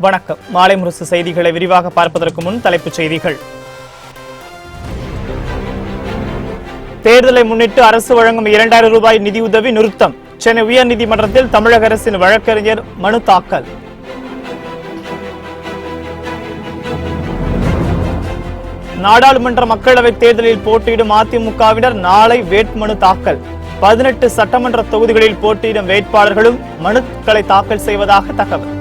வணக்கம். மாலை முரசு செய்திகளை விரிவாக பார்ப்பதற்கு முன் தலைப்புச் செய்திகள். தேர்தலை முன்னிட்டு அரசு வழங்கும் 2000 ரூபாய் நிதியுதவி நிறுத்தம். சென்னை உயர்நீதிமன்றத்தில் தமிழக அரசின் வழக்கறிஞர் மனு தாக்கல். நாடாளுமன்ற மக்களவைத் தேர்தலில் போட்டியிடும் அதிமுகவினர் நாளை வேட்புமனு தாக்கல். 18 சட்டமன்ற தொகுதிகளில் போட்டியிடும் வேட்பாளர்களும் மனுக்களை தாக்கல் செய்வதாக தகவல்.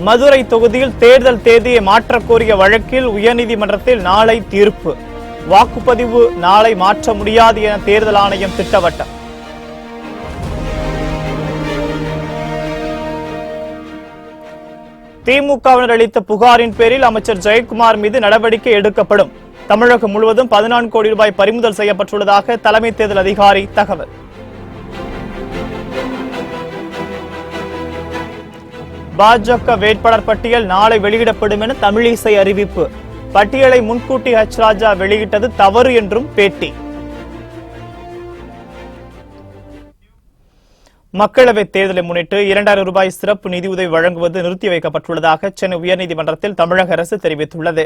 மதுரை தொகுதியில் தேர்தல் தேதியை மாற்றக் கோரிய வழக்கில் உயர்நீதிமன்றத்தில் நாளை தீர்ப்பு. வாக்குப்பதிவு நாளை மாற்ற முடியாது என தேர்தல் ஆணையம் திட்டவட்டம். திமுகவினர் அளித்த புகாரின் பேரில் அமைச்சர் ஜெயக்குமார் மீது நடவடிக்கை எடுக்கப்படும். தமிழகம் முழுவதும் 14 கோடி ரூபாய் பறிமுதல் செய்யப்பட்டுள்ளதாக தலைமை தேர்தல் அதிகாரி தகவல். பாஜக வேட்பாளர் பட்டியல் நாளை வெளியிடப்படும் என தமிழிசை அறிவிப்பு. பட்டியலை முன்கூட்டி ராஜா வெளியிட்டது தவறு என்றும் பேட்டி. மக்களவைத் தேர்தலை முன்னிட்டு 2000 ரூபாய் சிறப்பு நிதியுதவி வழங்குவது நிறுத்தி வைக்கப்பட்டுள்ளதாக சென்னை உயர்நீதிமன்றத்தில் தமிழக அரசு தெரிவித்துள்ளது.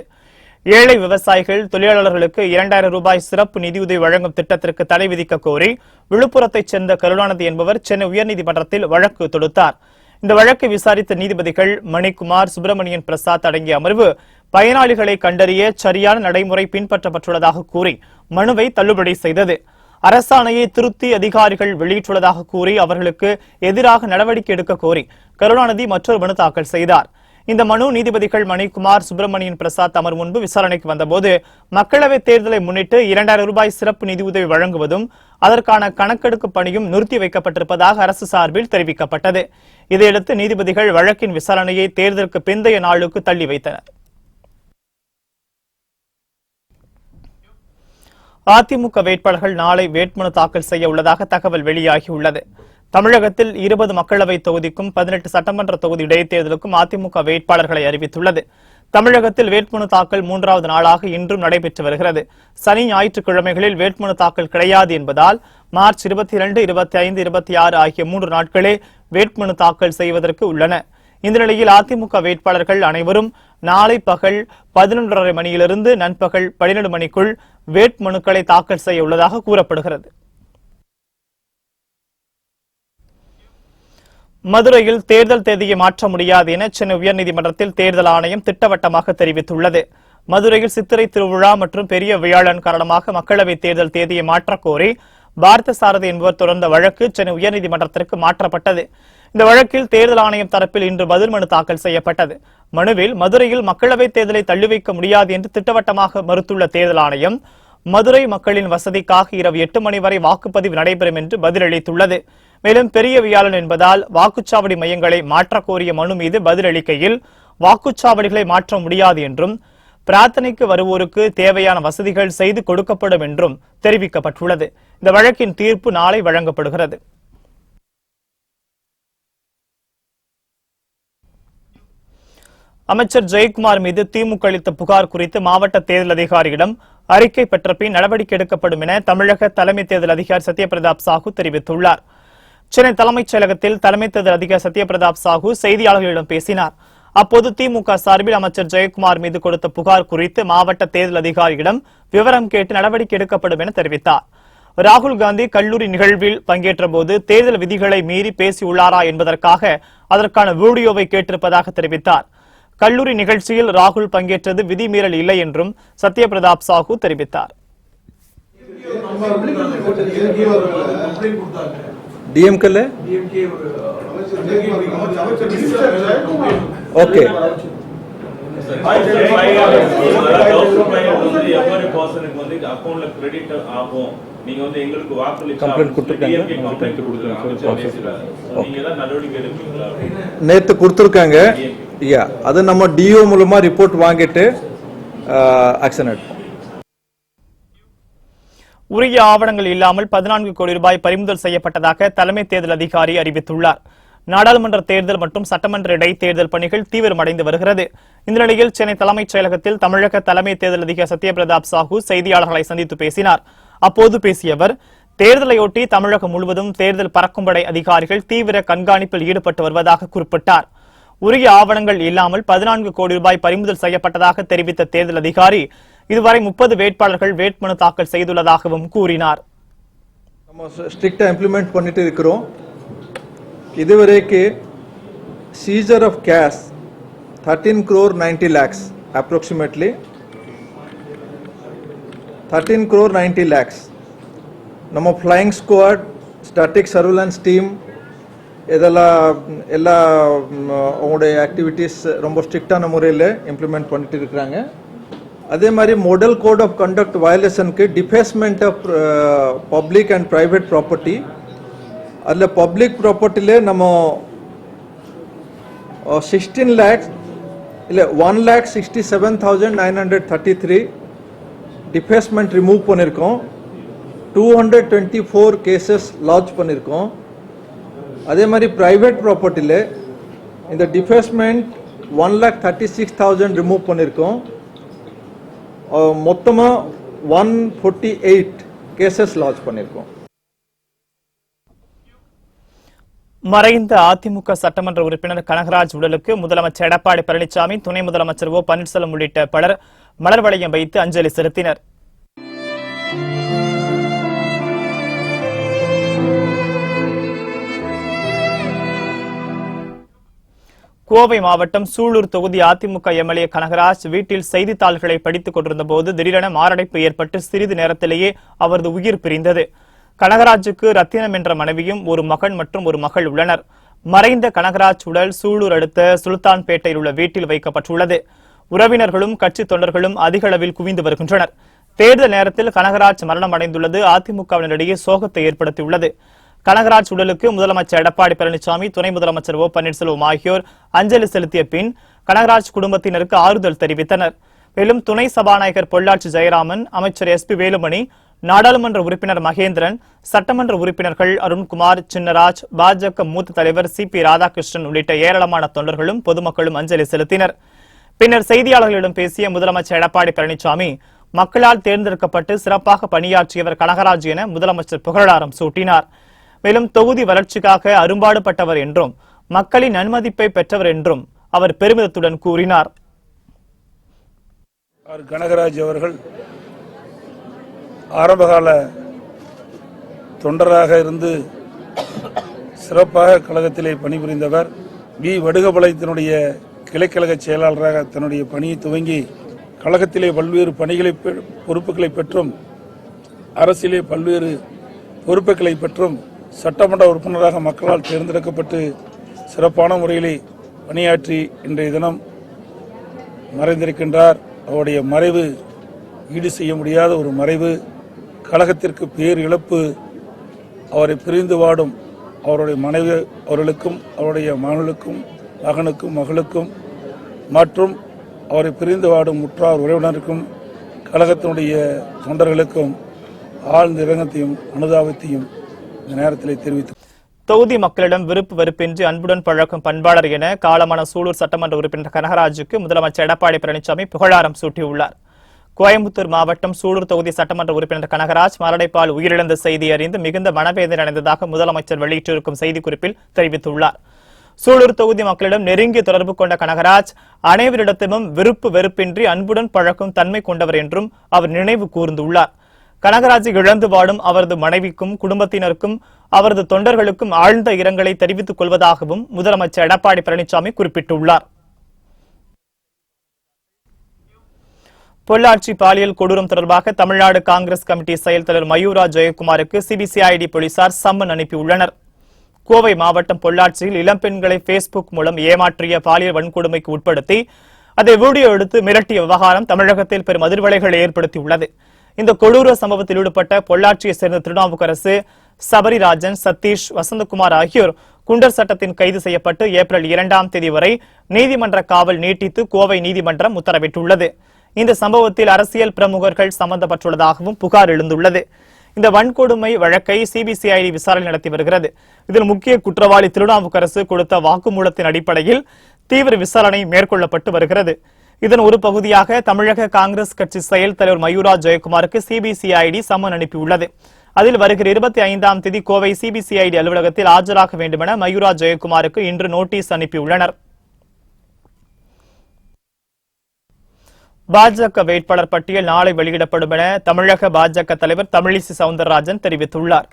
ஏழை விவசாயிகள், தொழிலாளர்களுக்கு 2000 ரூபாய் சிறப்பு நிதியுதவி வழங்கும் திட்டத்திற்கு தடை விதிக்க கோரி விழுப்புரத்தைச் சேர்ந்த கருணாநிதி என்பவர் சென்னை உயர்நீதிமன்றத்தில் வழக்கு தொடுத்தார். இந்த வழக்கை விசாரித்த நீதிபதிகள் மணிக்குமார், சுப்பிரமணியன் பிரசாத் அடங்கிய அமர்வு பயனாளிகளை கண்டறிய சரியான நடைமுறை பின்பற்றப்பட்டுள்ளதாக கூறி மனுவை தள்ளுபடி செய்தது. அரசாணையை திருத்தி அதிகாரிகள் வெளியிட்டுள்ளதாக கூறி அவர்களுக்கு எதிராக நடவடிக்கை எடுக்க கோரி கருணாநிதி மற்றொரு மனு தாக்கல் செய்தார். இந்த மனு நீதிபதிகள் மணிக்குமார், சுப்பிரமணியன் பிரசாத் அமர்வு முன்பு விசாரணைக்கு வந்தபோது மக்களவைத் தேர்தலை முன்னிட்டு 2000 ரூபாய் சிறப்பு நிதியுதவி வழங்குவதும் அதற்கான கணக்கெடுப்பு பணியும் நிறுத்தி வைக்கப்பட்டிருப்பதாக அரசு சார்பில் தெரிவிக்கப்பட்டது. இதையடுத்து நீதிபதிகள் வழக்கின் விசாரணையை தேர்தலுக்கு பிந்தைய நாளுக்கு தள்ளி வைத்தனர். அதிமுக வேட்பாளர்கள் நாளை வேட்புமனு தாக்கல் செய்ய உள்ளதாக தகவல் வெளியாகியுள்ளது. தமிழகத்தில் 20 மக்களவை தொகுதிக்கும் 18 சட்டமன்ற தொகுதி இடைத்தேர்தலுக்கும் அதிமுக வேட்பாளர்களை அறிவித்துள்ளது. தமிழகத்தில் வேட்புமனு தாக்கல் 3வது நாளாக இன்றும் நடைபெற்று வருகிறது. சனி, ஞாயிற்றுக்கிழமைகளில் வேட்புமனு தாக்கல் கிடையாது என்பதால் மார்ச் 22, 25, 26 ஆகிய 3 நாட்களே வேட்புமனு தாக்கல் செய்வதற்கு உள்ளன. இந்த நிலையில் அதிமுக வேட்பாளர்கள் அனைவரும் நாளை பகல் 11:30 மணியிலிருந்து நண்பகல் 12 மணிக்குள் வேட்புமனுக்களை தாக்கல் செய்ய உள்ளதாக கூறப்படுகிறது. மதுரையில் தேர்தல் தேதியை மாற்ற முடியாது என சென்னை உயர்நீதிமன்றத்தில் தேர்தல் ஆணையம் திட்டவட்டமாக தெரிவித்துள்ளது. மதுரையில் சித்திரை திருவிழா மற்றும் பெரிய வியாழன் காரணமாக மக்களவைத் தேர்தல் தேதியை மாற்றக் கோரி பார்த்த சாரதி என்பவர் தொடர்ந்த வழக்கு சென்னை உயர்நீதிமன்றத்திற்கு மாற்றப்பட்டது. இந்த வழக்கில் தேர்தல் ஆணையம் தரப்பில் இன்று பதில் மனு தாக்கல் செய்யப்பட்டது. மனுவில் மதுரையில் மக்களவைத் தேர்தலை தள்ளி வைக்க முடியாது என்று திட்டவட்டமாக மறுத்துள்ள தேர்தல் ஆணையம், மதுரை மக்களின் வசதிக்காக இரவு 8 மணி வரை வாக்குப்பதிவு நடைபெறும் என்று பதிலளித்துள்ளது. மேலும் பெரிய வியாழன் என்பதால் வாக்குச்சாவடி மையங்களை மாற்றக் கோரிய மனு மீது பதிலளிக்கையில் வாக்குச்சாவடிகளை மாற்ற முடியாது என்றும் பிரார்த்தனைக்கு வருவோருக்கு தேவையான வசதிகள் செய்து கொடுக்கப்படும் என்றும் தெரிவிக்கப்பட்டுள்ளது. இந்த வழக்கின் தீர்ப்பு நாளை வழங்கப்படுகிறது. அமைச்சர் ஜெயக்குமார் மீது திமுக அளித்த புகார் குறித்து மாவட்ட தேர்தல் அதிகாரியிடம் அறிக்கை பெற்ற பின் நடவடிக்கை எடுக்கப்படும் என தமிழக தலைமை தேர்தல் அதிகாரி சத்யபிரதாப் சாஹூ தெரிவித்துள்ளார். சென்னை தலைமைச் செயலகத்தில் தலைமை தேர்தல் அதிகாரி சத்யபிரதாப் சாஹூ செய்தியாளர்களிடம் பேசினார். அப்போது திமுக சார்பில் அமைச்சர் ஜெயக்குமார் மீது கொடுத்த புகார் குறித்து மாவட்ட தேர்தல் அதிகாரியிடம் விவரம் கேட்டு நடவடிக்கை எடுக்கப்படும் என தெரிவித்தார். ராகுல் காந்தி கல்லூரி நிகழ்வில் பங்கேற்ற போது தேர்தல் விதிகளை மீறி பேசியுள்ளாரா என்பதற்காக அதற்கான வீடியோவை கேட்டிருப்பதாக தெரிவித்தார். கல்லூரி நிகழ்ச்சியில் ராகுல் பங்கேற்றது விதிமீறல் இல்லை என்றும் சத்யபிரதாப் சாஹூ தெரிவித்தார். ஓகே நேத்து கொடுத்திருக்காங்க. அது நம்ம டிஓ மூலமா ரிப்போர்ட் வாங்கிட்டு ஆக்ஷன் எடுப்போம். உரிய ஆவணங்கள் இல்லாமல் 14 கோடி ரூபாய் பறிமுதல் செய்யப்பட்டதாக தலைமை தேர்தல் அதிகாரி அறிவித்துள்ளார். நாடாளுமன்ற தேர்தல் மற்றும் சட்டமன்ற இடைத்தேர்தல் பணிகள் தீவிரமடைந்து வருகிறது. இந்த நிலையில் சென்னை தலைமைச் செயலகத்தில் தமிழக தலைமை தேர்தல் அதிகாரி சத்யபிரதாப் சாஹூ செய்தியாளர்களை சந்தித்து பேசினார். அப்போது பேசிய அவர், தேர்தலையொட்டி தமிழகம் முழுவதும் தேர்தல் பறக்கும்படை அதிகாரிகள் தீவிர கண்காணிப்பில் ஈடுபட்டு வருவதாக குறிப்பிட்டார். உரிய ஆவணங்கள் இல்லாமல் 14 கோடி ரூபாய் பறிமுதல் செய்யப்பட்டதாக தெரிவித்த தேர்தல் அதிகாரி இதுவரை 30 வேட்பாளர்கள் வேட்புமனு தாக்கல் செய்துள்ளதாகவும் கூறினார். நம்ம ஸ்ட்ரிக்ட்டா இம்ப்ளிமெண்ட் பண்ணிட்டு இருக்கிறோம். இதுவரைக்கு Caesar of cash 13 crore 90 lakhs approximately 13 crore 90 lakhs. நம்ம flying squad, static surveillance team இதெல்லாம் அவங்களுடைய ஆக்டிவிட்டீஸ் ரொம்ப ஸ்ட்ரிக்டான முறையில் இம்ப்ளிமெண்ட் பண்ணிட்டு இருக்கிறாங்க. அதே மாதிரி மாடல் கோட் ஆஃப் கண்டக்ட் வயலேஷனுக்கு defacement of public and private property, அதில் பப்ளிக் ப்ராப்பர்ட்டியில் நம்ம 16 lakhs இல்லை 1,67,933 டிஃபேஸ்மெண்ட் ரிமூவ் பண்ணியிருக்கோம். 224 கேசஸ் லான்ச் பண்ணியிருக்கோம். அதே மாதிரி பிரைவேட் ப்ராப்பர்ட்டியில் இந்த டிஃபேஸ்மெண்ட் 1,36,000 ரிமூவ் பண்ணியிருக்கோம். மொத்தமாக 148 கேசஸ் லான்ச் பண்ணியிருக்கோம். மறைந்த அதிமுக சட்டமன்ற உறுப்பினர் கனகராஜ் உடலுக்கு முதலமைச்சர் எடப்பாடி பழனிசாமி, துணை முதலமைச்சர் ஓ பன்னீர்செல்வம் உள்ளிட்ட பலர் மலர் வளையம் வைத்து அஞ்சலி செலுத்தினர். கோவை மாவட்டம் சூலூர் தொகுதி அதிமுக எம்எல்ஏ கனகராஜ் வீட்டில் செய்தித்தாள்களை படித்துக் கொண்டிருந்த போது திடீரென மாரடைப்பு ஏற்பட்டு சிறிது நேரத்திலேயே அவரது உயிர் பிரிந்தது. கனகராஜுக்கு ரத்தினம் என்ற மனைவியும் ஒரு மகன் மற்றும் ஒரு மகள் உள்ளனர். மறைந்த கனகராஜ் உடல் சூலூர் அடுத்த சுல்தான்பேட்டையில் உள்ள வீட்டில் வைக்கப்பட்டுள்ளது. உறவினர்களும் கட்சி தொண்டர்களும் அதிக அளவில் குவிந்து வருகின்றனர். தேர்தல் நேரத்தில் கனகராஜ் மரணம் அடைந்துள்ளது அதிமுகவினரிடையே சோகத்தை ஏற்படுத்தியுள்ளது. கனகராஜ் உடலுக்கு முதலமைச்சர் எடப்பாடி பழனிசாமி, துணை முதலமைச்சர் ஓ பன்னீர்செல்வம் ஆகியோர் அஞ்சலி செலுத்திய பின் கனகராஜ் குடும்பத்தினருக்கு ஆறுதல் தெரிவித்தனர். மேலும் துணை சபாநாயகர் பொள்ளாச்சி ஜெயராமன், அமைச்சர் SP வேலுமணி, நாடாளுமன்ற உறுப்பினர் மகேந்திரன், சட்டமன்ற உறுப்பினர்கள் அருண்குமார், சின்னராஜ், பாஜக மூத்த தலைவர் CP ராதாகிருஷ்ணன் உள்ளிட்ட ஏராளமான தொண்டர்களும் பொதுமக்களும் அஞ்சலி செலுத்தினர். பின்னர் செய்தியாளர்களிடம் பேசிய முதலமைச்சர் எடப்பாடி பழனிசாமி, மக்களால் தேர்ந்தெடுக்கப்பட்டு சிறப்பாக பணியாற்றியவர் கனகராஜ் என முதலமைச்சர் புகழாரம் சூட்டினார். மேலும் தொகுதி வளர்ச்சிக்காக அரும்பாடுபட்டவர் என்றும் மக்களின் நன்மதிப்பை பெற்றவர் என்றும் அவர் பெருமிதத்துடன் கூறினார். கனகராஜ் அவர்கள் ஆரம்பகால தொண்டராக இருந்து சிறப்பாக கழகத்திலே பணிபுரிந்தவர். வடுகபாளையத்தினுடைய கிளைக்கழக செயலாளராக தன்னுடைய பணியை துவங்கி கழகத்திலே பல்வேறு பொறுப்புகளை பெற்றும் அரசிலே பல்வேறு பொறுப்புகளை பெற்றும் சட்டமன்ற உறுப்பினராக மக்களால் தேர்ந்தெடுக்கப்பட்டு சிறப்பான முறையிலே பணியாற்றி இன்றைய தினம் மறைந்திருக்கின்றார். அவருடைய மறைவு ஈடு செய்ய முடியாத ஒரு மறைவு, கழகத்திற்கு பேர் இழப்பு. அவரை பிரிந்து வாடும் அவருடைய மனைவி அவர்களுக்கும் அவருடைய மகனுக்கும் மகளுக்கும் மற்றும் அவரை பிரிந்து வாடும் முற்றார் உறவினருக்கும் கழகத்தினுடைய தொண்டர்களுக்கும் ஆழ்ந்த இரங்கத்தையும் அனுதாபத்தையும் இந்த நேரத்தில் தெரிவித்து தொகுதி மக்களிடம் விருப்பு வெறுப்பின்றி அன்புடன் பழக்கும் பண்பாளர் என காலமான சூலூர் சட்டமன்ற உறுப்பினர் கனகராஜுக்கு முதலமைச்சர் எடப்பாடி பழனிசாமி புகழாரம் சூட்டியுள்ளார். கோயம்புத்தூர் மாவட்டம் சூலூர் தொகுதி சட்டமன்ற உறுப்பினர் கனகராஜ் மாரடைப்பால் உயிரிழந்த செய்தி அறிந்து மிகுந்த மனவேதனை அடைந்ததாக முதலமைச்சர் வெளியிட்டிருக்கும் செய்திக்குறிப்பில் தெரிவித்துள்ளார். சூலூர் தொகுதி மக்களிடம் நெருங்கிய தொடர்பு கொண்ட கனகராஜ் அனைவரிடத்திலும் விருப்பு வெறுப்பின்றி அன்புடன் பழக்கும் தன்மை கொண்டவர் என்றும் அவர் நினைவு கூர்ந்துள்ளார். கனகராஜை இழந்து வாடும் அவரது மனைவிக்கும் குடும்பத்தினருக்கும் அவரது தொண்டர்களுக்கும் ஆழ்ந்த இரங்கலை தெரிவித்துக் கொள்வதாகவும் முதலமைச்சர் எடப்பாடி பழனிசாமி குறிப்பிட்டுள்ளார். பொள்ளாச்சி பாலியல் கொடூரம் தொடர்பாக தமிழ்நாடு காங்கிரஸ் கமிட்டி செயல் தலைவர் மயூரா ஜெயக்குமாருக்கு சிபிசிஐடி போலீசார் சம்மன் அனுப்பியுள்ளனர். கோவை மாவட்டம் பொள்ளாச்சியில் இளம்பெண்களை பேஸ்புக் மூலம் ஏமாற்றிய பாலியல் வன்கொடுமைக்கு உட்படுத்தி அதை வீடியோ எடுத்து மிரட்டிய விவகாரம் தமிழகத்தில் பெரும் அதிர்வலைகளை ஏற்படுத்தியுள்ளது. இந்த கொடூர சம்பவத்தில் ஈடுபட்ட பொள்ளாச்சியை சேர்ந்த திருநாவுக்கரசு, சபரிராஜன், சதீஷ், வசந்தகுமார் ஆகியோர் குண்டர் சட்டத்தின் கைது செய்யப்பட்டு ஏப்ரல் 2ஆம் தேதி வரை நீதிமன்ற காவல் நீட்டித்து கோவை நீதிமன்றம் உத்தரவிட்டுள்ளது. இந்த சம்பவத்தில் அரசியல் பிரமுகர்கள் சம்பந்தப்பட்டுள்ளதாகவும் புகார் எழுந்துள்ளது. இந்த வன்கொடுமை வழக்கை சிபிசிஐடி விசாரணை நடத்தி வருகிறது. இதில் முக்கிய குற்றவாளி திருநாவுக்கரசு கொடுத்த வாக்குமூலத்தின் அடிப்படையில் தீவிர விசாரணை மேற்கொள்ளப்பட்டு வருகிறது. இதன் ஒரு பகுதியாக தமிழக காங்கிரஸ் கட்சி செயல் தலைவர் மயூரா ஜெயக்குமாருக்கு சிபிசிஐடி சம்மன் அனுப்பியுள்ளது. அதில் வருகிற 25ஆம் தேதி கோவை சிபிசிஐடி அலுவலகத்தில் ஆஜராக வேண்டுமென மயூரா ஜெயக்குமாருக்கு இன்று நோட்டீஸ் அனுப்பியுள்ளனர். பாஜக வேட்பாளர் பட்டியல் நாளை வெளியிடப்படும் என தமிழக பாஜக தலைவர் தமிழிசை சவுந்தரராஜன் தெரிவித்துள்ளார்.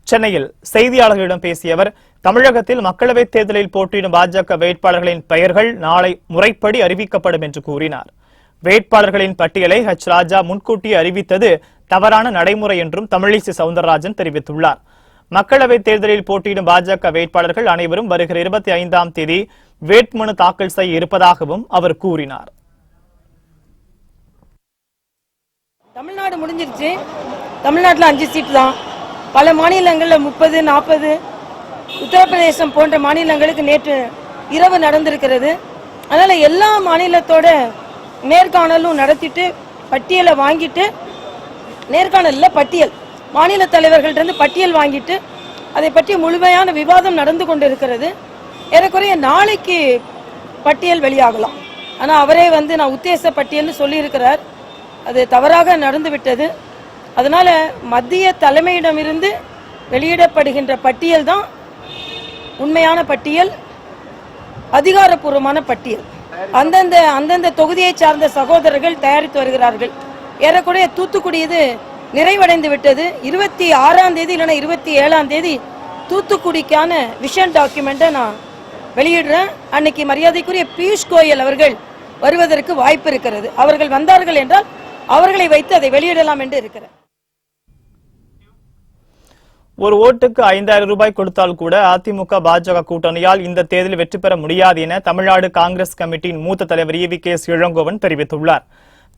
சென்னையில் செய்தியாளர்களிடம் பேசிய அவர், தமிழகத்தில் மக்களவைத் தேர்தலில் போட்டியிடும் பாஜக வேட்பாளர்களின் பெயர்கள் நாளை முறைப்படி அறிவிக்கப்படும் என்று கூறினார். வேட்பாளர்களின் பட்டியலை ராஜா முன்கூட்டியே அறிவித்தது தவறான நடைமுறை என்றும் தமிழிசை சவுந்தரராஜன் தெரிவித்துள்ளார். மக்களவைத் தேர்தலில் போட்டியிடும் பாஜக வேட்பாளர்கள் அனைவரும் வருகிற 25ஆம் தேதி வேட்புமனு தாக்கல் செய்ய இருப்பதாகவும் அவர் கூறினார். தமிழ்நாடு முடிஞ்சிருச்சு. தமிழ்நாட்டில் 5 சீட் தான். பல மாநிலங்களில் 30, 40, உத்தரப்பிரதேசம் போன்ற மாநிலங்களுக்கு நேற்று இரவு நடந்திருக்கிறது. அதனால எல்லா மாநிலத்தோட நேர்காணலும் நடத்திட்டு பட்டியலை வாங்கிட்டு, நேர்காணலில் பட்டியல் மாநில தலைவர்கள்ட்ட பட்டியல் வாங்கிட்டு அதை பற்றி முழுமையான விவாதம் நடந்து கொண்டு இருக்கிறது. ஏறக்குறைய நாளைக்கு பட்டியல் வெளியாகலாம். ஆனால் அவரே நான் உத்தேச பட்டியல்னு சொல்லியிருக்கிறார். அது தவறாக நடந்துவிட்டது. அதனால மத்திய தலைமையிடமிருந்து வெளியிடப்படுகின்ற பட்டியல் தான் உண்மையான பட்டியல், அதிகாரப்பூர்வமான பட்டியல். அந்தந்த தொகுதியை சார்ந்த சகோதரர்கள் தயாரித்து வருகிறார்கள். ஏறக்குறைய தூத்துக்குடி இது நிறைவடைந்து விட்டது. 26ஆம் தேதி இல்லைன்னா 27ஆம் தேதி தூத்துக்குடிக்கான விஷன் டாக்குமெண்ட்டை நான் வெளியிடுறேன். அன்னைக்கு மரியாதைக்குரிய பியூஷ் கோயல் அவர்கள் வருவதற்கு வாய்ப்பு இருக்கிறது. அவர்கள் வந்தார்கள் என்றால் அவர்களை வைத்து அதை வெளியிடலாம் என்று இருக்கிறேன். ஒரு ஓட்டுக்கு 5000 ரூபாய் கொடுத்தால் கூட அதிமுக பாஜக கூட்டணியால் இந்த தேர்தலில் வெற்றி பெற முடியாது என தமிழ்நாடு காங்கிரஸ் கமிட்டியின் மூத்த தலைவர் EVKS இளங்கோவன் தெரிவித்துள்ளார்.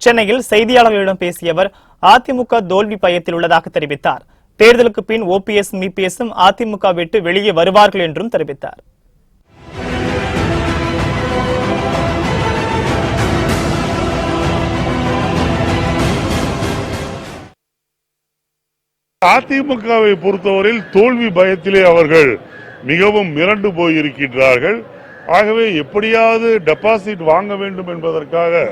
சென்னையில் செய்தியாளர்களிடம் பேசிய அவர், அதிமுக தோல்வி பயத்தில் உள்ளதாக தெரிவித்தார். தேர்தலுக்கு பின் OPS, EPSம் அதிமுக விட்டு வெளியே வருவார்கள் என்றும் தெரிவித்தார். அதிமுகவை பொறுத்தவரையில் தோல்வி பயத்திலே அவர்கள் மிகவும் மிரண்டு போயிருக்கின்றார்கள். ஆகவே எப்படியாவது டெபாசிட் வாங்க வேண்டும் என்பதற்காக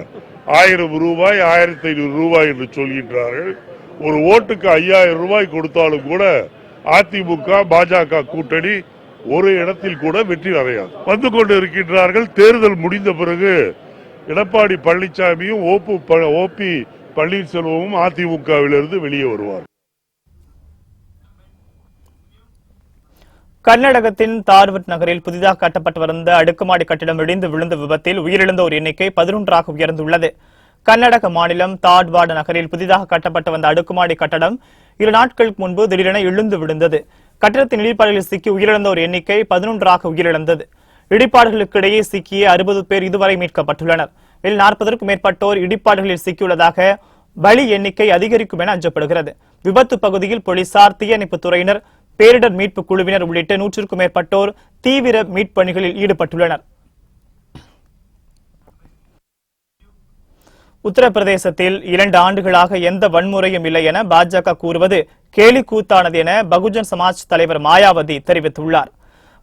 1000 ரூபாய், 1500 ரூபாய் என்று சொல்கின்றார்கள். ஒரு ஓட்டுக்கு 5000 ரூபாய் கொடுத்தாலும் கூட அதிமுக பாஜக கூட்டணி ஒரு இடத்தில் கூட வெற்றி அடையாது. வந்து கொண்டு இருக்கின்றார்கள். தேர்தல் முடிந்த பிறகு எடப்பாடி பழனிசாமியும் OP பன்னீர்செல்வமும் அதிமுகவிலிருந்து வெளியே வருவார். கர்நாடகத்தின் தார்வட் நகரில் புதிதாக கட்டப்பட்டு வந்த அடுக்குமாடி கட்டிடம் இடிந்து விழுந்த விபத்தில் உயிரிழந்தோர் எண்ணிக்கை 11ஆக உயர்ந்துள்ளது. கர்நாடக மாநிலம் தார்வாட் நகரில் புதிதாக கட்டப்பட்டு வந்த அடுக்குமாடி கட்டடம் 2 நாட்களுக்கு முன்பு திடீரென இழுந்து விழுந்தது. கட்டடத்தின் இடிபாடுகளில் சிக்கி உயிரிழந்தோர் எண்ணிக்கை 11ஆக உயிரிழந்தது. இடிபாடுகளுக்கு இடையே சிக்கிய 60 பேர் இதுவரை மீட்கப்பட்டுள்ளனர். இதில் 40க்கும் மேற்பட்டோர் இடிபாடுகளில் சிக்கியுள்ளதாக பலி எண்ணிக்கை அதிகரிக்கும் என அஞ்சப்படுகிறது. விபத்து பகுதியில் போலீசார், தீயணைப்புத் துறையினர், பேரிடர் மீட்பு குழுவினர் உள்ளிட்ட 100க்கும் மேற்பட்டோர் தீவிர மீட்பு பணிகளில் ஈடுபட்டுள்ளனர். உத்தரப்பிரதேசத்தில் 2 ஆண்டுகளாக எந்த வன்முறையும் இல்லை என பாஜக கூறுவது கேலி கூத்தானது என பகுஜன் சமாஜ் தலைவர் மாயாவதி தெரிவித்துள்ளார்.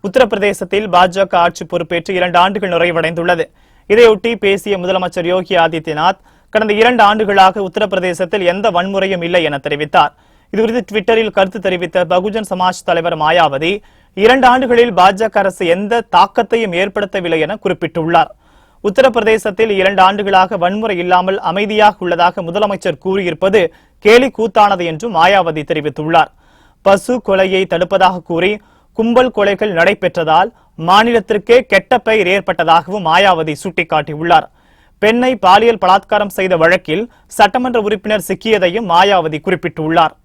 உத்தரப்பிரதேசத்தில் பாஜக ஆட்சி பொறுப்பேற்று 2 ஆண்டுகள் நிறைவடைந்துள்ளது. இதையொட்டி பேசிய முதலமைச்சர் யோகி ஆதித்யநாத், கடந்த 2 ஆண்டுகளாக உத்தரப்பிரதேசத்தில் எந்த வன்முறையும் இல்லை என தெரிவித்தார். இதுகுறித்து ட்விட்டரில் கருத்து தெரிவித்த பகுஜன் சமாஜ் தலைவர் மாயாவதி, 2 ஆண்டுகளில் பாஜக அரசு எந்த தாக்கத்தையும் ஏற்படுத்தவில்லை என குறிப்பிட்டுள்ளார். உத்தரப்பிரதேசத்தில் 2 ஆண்டுகளாக வன்முறை இல்லாமல் அமைதியாக உள்ளதாக முதலமைச்சர் கூறியிருப்பது கேலி கூத்தானது என்றும் மாயாவதி தெரிவித்துள்ளார். பசு கொலையை தடுப்பதாக கூறி கும்பல் கொலைகள் நடைபெற்றதால் மாநிலத்திற்கே கெட்ட பெயர் ஏற்பட்டதாகவும் மாயாவதி சுட்டிக்காட்டியுள்ளார். பெண்ணை பாலியல் பலாத்காரம் செய்த வழக்கில் சட்டமன்ற உறுப்பினர் சிக்கியதையும் மாயாவதி குறிப்பிட்டுள்ளார்.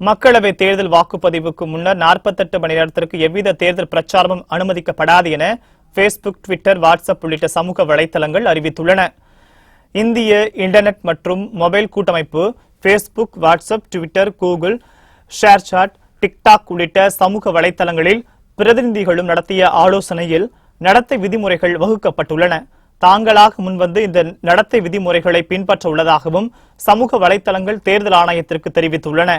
மக்களவை தேர்தல் வாக்குப்பதிவுக்கு முன்னர் 48 மணி நேரத்திற்கு எவ்வித தேர்தல் பிரச்சாரமும் அனுமதிக்கப்படாது என பேஸ்புக், ட்விட்டர், வாட்ஸ்அப் உள்ளிட்ட சமூக வலைதளங்கள் அறிவித்துள்ளன. இந்திய இன்டர்நெட் மற்றும் மொபைல் கூட்டமைப்பு Facebook, WhatsApp, Twitter, Google, ShareChat, TikTok உள்ளிட்ட சமூக வலைதளங்களில் பிரதிநிதிகளும் நடத்திய ஆலோசனையில் நடத்தை விதிமுறைகள் வகுக்கப்பட்டுள்ளன. தாங்களாக முன்வந்து இந்த நடத்தை விதிமுறைகளை பின்பற்ற உள்ளதாகவும் சமூக வலைதளங்கள் தேர்தல் ஆணையத்திற்கு தெரிவித்துள்ளன.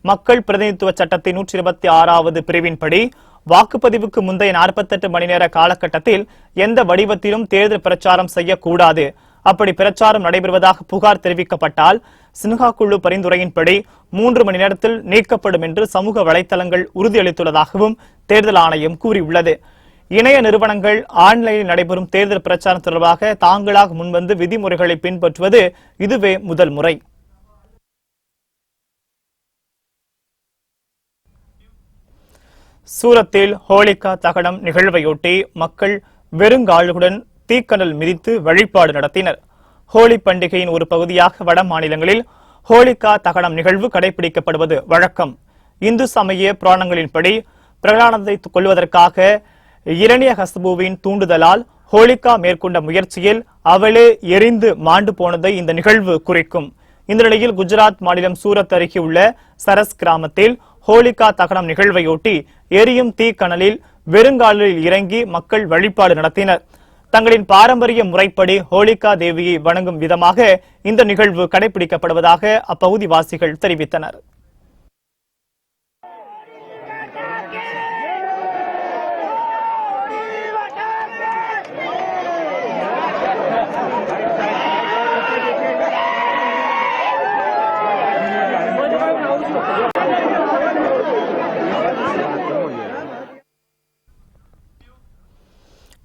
மக்கள் பிரதிநிதித்துவ சட்டத்தின் 126வது பிரிவின்படி வாக்குப்பதிவுக்கு முந்தைய 48 மணி நேர காலகட்டத்தில் எந்த வடிவத்திலும் தேர்தல் பிரச்சாரம் செய்யக்கூடாது. அப்படி பிரச்சாரம் நடைபெறுவதாக புகார் தெரிவிக்கப்பட்டால் சின்ஹா குழு பரிந்துரையின்படி 3 மணி நேரத்தில் நீக்கப்படும் என்று சமூக வலைதளங்கள் உறுதியளித்துள்ளதாகவும் தேர்தல் ஆணையம் கூறியுள்ளது. இணைய நிறுவனங்கள் ஆன்லைனில் நடைபெறும் தேர்தல் பிரச்சாரம் தொடர்பாக தாங்களாக முன்வந்து விதிமுறைகளை பின்பற்றுவது இதுவே முதல் முறை. சூரத்தில் ஹோலிகா தகனம் நிகழ்வையொட்டி மக்கள் வெறுங்கால்களுடன் தீக்கனல் மிதித்து வழிபாடு நடத்தினர். ஹோலி பண்டிகையின் ஒரு பகுதியாக வட மாநிலங்களில் ஹோலிகா தகனம் நிகழ்வு கடைபிடிக்கப்படுவது வழக்கம். இந்து சமய புராணங்களின்படி பிரகலாதத்தை கொல்வதற்காக இரணியகசிபுவின் தூண்டுதலால் ஹோலிகா மேற்கொண்ட முயற்சியில் அவளே எரிந்து மாண்டு போனதை இந்த நிகழ்வு குறிக்கும். இந்த நிலையில் குஜராத் மாநிலம் சூரத் அருகே உள்ள சரஸ் கிராமத்தில் ஹோலிகா தகனம் நிகழ்வையொட்டி எரியும் தீக்கனலில் வெறுங்காலில் இறங்கி மக்கள் வழிபாடு நடத்தினர். தங்களின் பாரம்பரிய முறைப்படி ஹோலிகா தேவியை வணங்கும் விதமாக இந்த நிகழ்வு கடைபிடிக்கப்படுவதாக அப்பகுதிவாசிகள் தெரிவித்தனர்.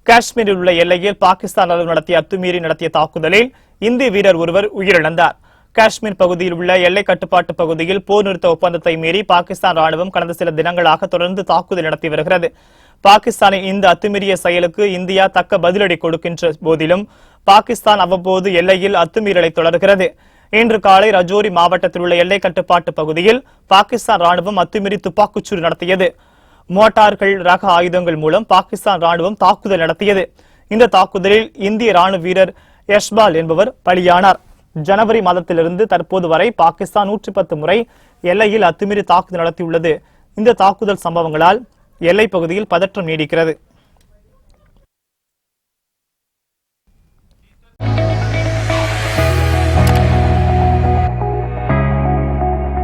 காஷ்மீரில் உள்ள எல்லையில் பாகிஸ்தான் நடத்திய அத்துமீறி நடத்திய தாக்குதலில் இந்திய வீரர் ஒருவர் உயிரிழந்தார். காஷ்மீர் பகுதியில் உள்ள எல்லை கட்டுப்பாட்டு பகுதியில் போர் நிறுத்த ஒப்பந்தத்தை மீறி பாகிஸ்தான் ராணுவம் கடந்த சில தினங்களாக தொடர்ந்து தாக்குதல் நடத்தி வருகிறது. பாகிஸ்தானின் இந்த அத்துமீறிய செயலுக்கு இந்தியா தக்க பதிலடி கொடுக்கின்ற போதிலும் பாகிஸ்தான் அவ்வப்போது எல்லையில் அத்துமீறலை தொடர்கிறது. இன்று காலை ரஜோரி மாவட்டத்தில் உள்ள எல்லை கட்டுப்பாட்டு பகுதியில் பாகிஸ்தான் ராணுவம் அத்துமீறி துப்பாக்கிச்சூடு நடத்தியது. மோட்டார்கள் ரக ஆயுதங்கள் மூலம் பாகிஸ்தான் ராணுவம் தாக்குதல் நடத்தியது. இந்த தாக்குதலில் இந்திய ராணுவ வீரர் யஷ்பால் என்பவர் பலியானார். ஜனவரி மாதத்திலிருந்து தற்போது வரை பாகிஸ்தான் 110 முறை எல்லையில் அத்துமீறி தாக்குதல் நடத்தியுள்ளது. இந்த தாக்குதல் சம்பவங்களால் எல்லை பகுதியில் பதற்றம் நீடிக்கிறது.